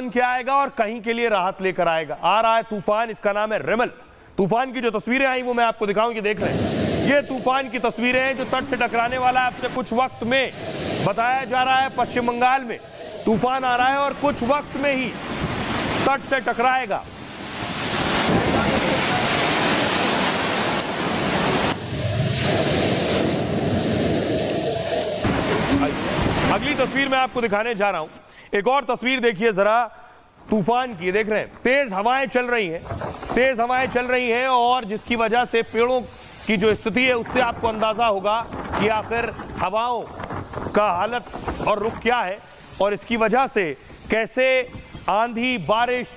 बन के आएगा और कहीं के लिए राहत लेकर आएगा। आ रहा है तूफान, इसका नाम है रेमल। तूफान की जो तस्वीरें आई वो मैं आपको दिखाऊं, ये देख रहे हैं, ये तूफान की तस्वीरें हैं जो तट से टकराने वाला है। आपसे कुछ वक्त में बताया जा रहा है पश्चिम बंगाल में तूफान आ रहा है और कुछ वक्त में ही तट से टकराएगा। अगली तस्वीर मैं आपको दिखाने जा रहा हूं, एक और तस्वीर देखिए जरा तूफान की। देख रहे हैं तेज हवाएं चल रही हैं, तेज हवाएं चल रही हैं और जिसकी वजह से पेड़ों की जो स्थिति है उससे आपको अंदाजा होगा कि आखिर हवाओं का हालत और रुख क्या है और इसकी वजह से कैसे आंधी, बारिश,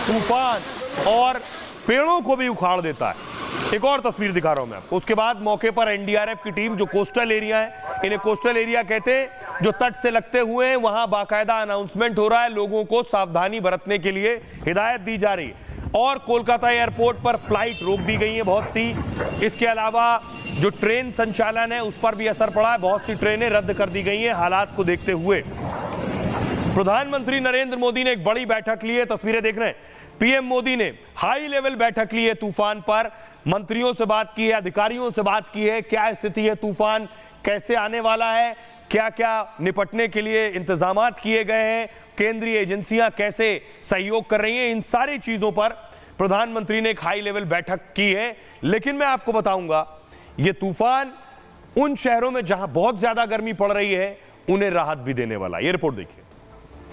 तूफान और पेड़ों को भी उखाड़ देता है। एक और तस्वीर दिखा रहा हूं मैं आपको। उसके बाद मौके पर एनडीआरएफ की टीम, जो कोस्टल एरिया है, इन्हें कोस्टल एरिया कहते हैं, जो तट से लगते हुए हैं, वहां बाकायदा अनाउंसमेंट हो रहा है, लोगों को सावधानी बरतने के लिए हिदायत दी जा रही है और कोलकाता एयरपोर्ट पर फ्लाइट रोक दी गई है बहुत सी। इसके अलावा जो ट्रेन संचालन है उस पर भी असर पड़ा है, बहुत सी ट्रेनें रद्द कर दी गई हैं हालात को देखते हुए। प्रधानमंत्री नरेंद्र मोदी ने एक बड़ी बैठक ली है, तस्वीरें देख रहे हैं। पीएम मोदी ने हाई लेवल बैठक ली है तूफान पर, मंत्रियों से बात की है, अधिकारियों से बात की है, क्या स्थिति है, तूफान कैसे आने वाला है, क्या क्या निपटने के लिए इंतजामात किए गए हैं, केंद्रीय एजेंसियां कैसे सहयोग कर रही हैं, इन सारी चीजों पर प्रधानमंत्री ने एक हाई लेवल बैठक की है। लेकिन मैं आपको बताऊंगा यह तूफान उन शहरों में जहां बहुत ज्यादा गर्मी पड़ रही है उन्हें राहत भी देने वाला। ये रिपोर्ट देखिए।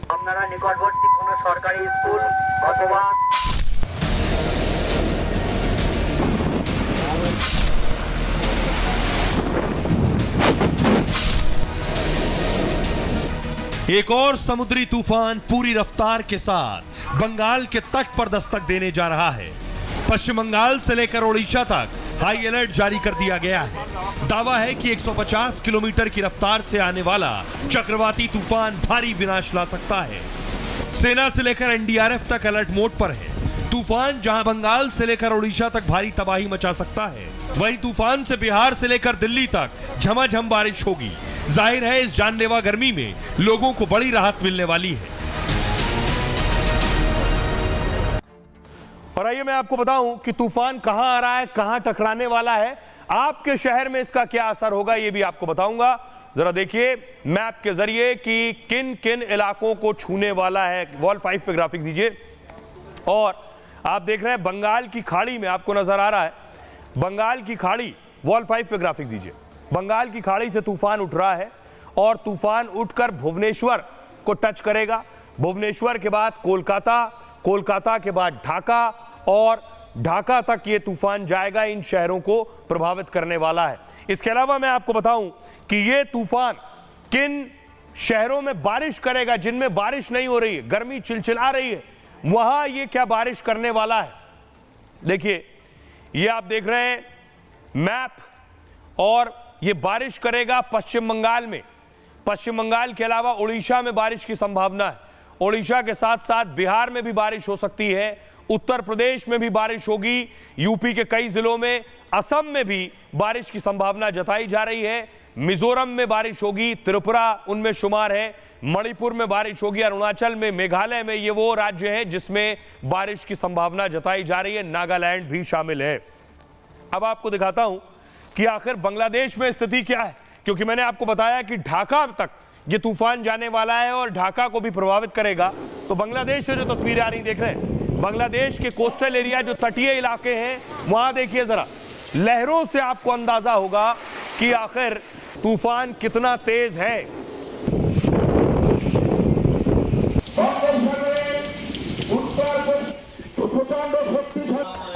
আপনারা নিকটবর্তী কোনো সরকারি স্কুল অথবা एक और समुद्री तूफान पूरी रफ्तार के साथ बंगाल के तट पर दस्तक देने जा रहा है। पश्चिम बंगाल से लेकर ओडिशा तक हाई अलर्ट जारी कर दिया गया है। दावा है कि 150 किलोमीटर की रफ्तार से आने वाला चक्रवाती तूफान भारी विनाश ला सकता है। सेना से लेकर एनडीआरएफ तक अलर्ट मोड पर है। तूफान जहां बंगाल से लेकर ओडिशा तक भारी तबाही मचा सकता है, वहीं तूफान से बिहार से लेकर दिल्ली तक झमाझम बारिश होगी। जाहिर है इस जानलेवा गर्मी में लोगों को बड़ी राहत मिलने वाली है। और आइए मैं आपको बताऊं कि तूफान कहां आ रहा है, कहां टकराने वाला है, आपके शहर में इसका क्या असर होगा ये भी आपको बताऊंगा। जरा देखिए मैप के जरिए कि किन किन इलाकों को छूने वाला है। वॉल 5 पे ग्राफिक दीजिए और आप देख रहे हैं बंगाल की खाड़ी में आपको नजर आ रहा है, बंगाल की खाड़ी, वॉल 5 पे ग्राफिक दीजिए। बंगाल की खाड़ी से तूफान उठ रहा है और तूफान उठकर भुवनेश्वर को टच करेगा। भुवनेश्वर के बाद कोलकाता, कोलकाता के बाद ढाका और ढाका तक ये तूफान जाएगा, इन शहरों को प्रभावित करने वाला है। इसके अलावा मैं आपको बताऊं कि ये तूफान किन शहरों में बारिश करेगा, जिनमें बारिश नहीं हो रही है, गर्मी चिलचिला रही है, वहां ये क्या बारिश करने वाला है। देखिए ये आप देख रहे हैं मैप और ये बारिश करेगा पश्चिम बंगाल में। पश्चिम बंगाल के अलावा उड़ीसा में बारिश की संभावना है। उड़ीसा के साथ साथ बिहार में भी बारिश हो सकती है, उत्तर प्रदेश में भी बारिश होगी, यूपी के कई जिलों में, असम में भी बारिश की संभावना जताई जा रही है। मिजोरम में बारिश होगी, त्रिपुरा उनमें शुमार है, मणिपुर में बारिश होगी, अरुणाचल में, मेघालय में, ये वो राज्य हैं जिसमें बारिश की संभावना जताई जा रही है, नागालैंड भी शामिल है। अब आपको दिखाता हूं कि आखिर बांग्लादेश में स्थिति क्या है, क्योंकि मैंने आपको बताया कि ढाका तक ये तूफान जाने वाला है और ढाका को भी प्रभावित करेगा। तो बांग्लादेश से जो तस्वीरें आ रही देख रहे हैं, बांग्लादेश के कोस्टल एरिया, जो तटीय इलाके हैं, वहां देखिए जरा लहरों से आपको अंदाजा होगा कि आखिर तूफान कितना तेज है।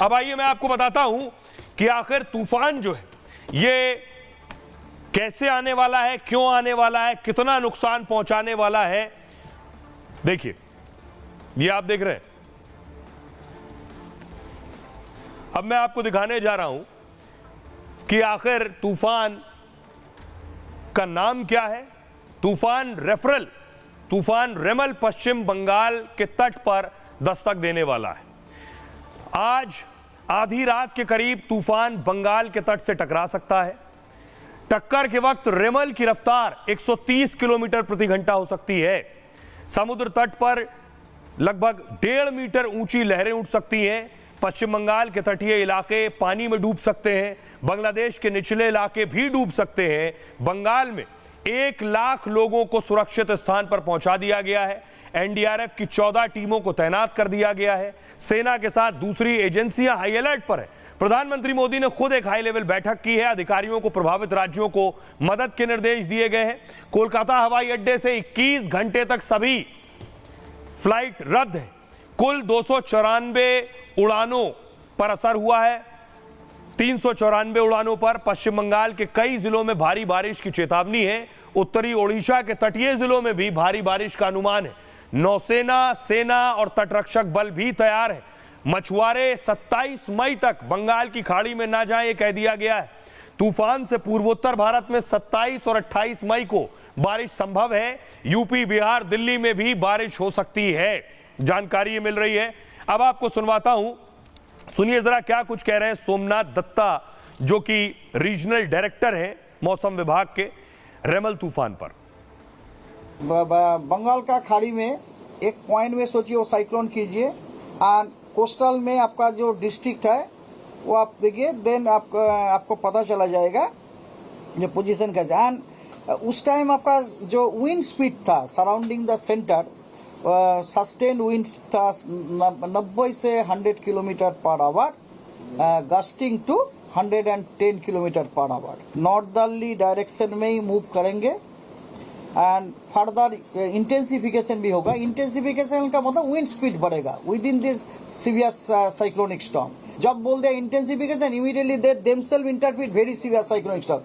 अब आइए मैं आपको बताता हूं कि आखिर तूफान जो है ये कैसे आने वाला है, क्यों आने वाला है, कितना नुकसान पहुंचाने वाला है। देखिए ये आप देख रहे हैं। अब मैं आपको दिखाने जा रहा हूं कि आखिर तूफान का नाम क्या है। तूफान रेफरल, तूफान रेमल पश्चिम बंगाल के तट पर दस्तक देने वाला है। आज आधी रात के करीब तूफान बंगाल के तट से टकरा सकता है। टक्कर के वक्त रेमल की रफ्तार 130 किलोमीटर प्रति घंटा हो सकती है। समुद्र तट पर लगभग 1.5 मीटर ऊंची लहरें उठ सकती हैं। पश्चिम बंगाल के तटीय इलाके पानी में डूब सकते हैं। बांग्लादेश के निचले इलाके भी डूब सकते हैं। बंगाल में 1 लाख लोगों को सुरक्षित स्थान पर पहुंचा दिया गया है। एनडीआरएफ की 14 टीमों को तैनात कर दिया गया है। सेना के साथ दूसरी एजेंसियां हाई अलर्ट पर है। प्रधानमंत्री मोदी ने खुद एक हाई लेवल बैठक की है। अधिकारियों को प्रभावित राज्यों को मदद के निर्देश दिए गए हैं। कोलकाता हवाई अड्डे से 21 घंटे तक सभी फ्लाइट रद्द है। कुल 294 उड़ानों पर असर हुआ है। 394 उड़ानों पर। पश्चिम बंगाल के कई जिलों में भारी बारिश की चेतावनी है। उत्तरी ओडिशा के तटीय जिलों में भी भारी बारिश का अनुमान है। नौसेना, सेना और तटरक्षक बल भी तैयार है। मछुआरे 27 मई तक बंगाल की खाड़ी में ना जाएं, कह दिया गया है। तूफान से पूर्वोत्तर भारत में 27 और 28 मई को बारिश संभव है। यूपी, बिहार, दिल्ली में भी बारिश हो सकती है, जानकारी मिल रही है। अब आपको सुनवाता हूं, सुनिए जरा क्या कुछ कह रहे हैं सोमनाथ दत्ता, जो कि रीजनल डायरेक्टर हैं मौसम विभाग के, रेमल तूफान पर। बंगाल का खाड़ी में एक पॉइंट में सोचिए वो साइक्लोन कीजिए, और कोस्टल में आपका जो डिस्ट्रिक्ट है वो आप देखिए, देन आपको पता चला जाएगा जो पोजीशन का। एंड उस टाइम आपका जो विंड स्पीड था surrounding the centre, sustained wind था 90 से 100 kilometre per hour, gusting to 110 kilometre per hour. Northerly direction में ही मूव करेंगे एंड फर्दर इंटेंसिफिकेशन भी होगा। इंटेंसिफिकेशन का मतलब विंड स्पीड बढ़ेगा within this severe cyclonic storm. जब बोल दे intensification, immediately they themselves interpret very severe cyclonic storm.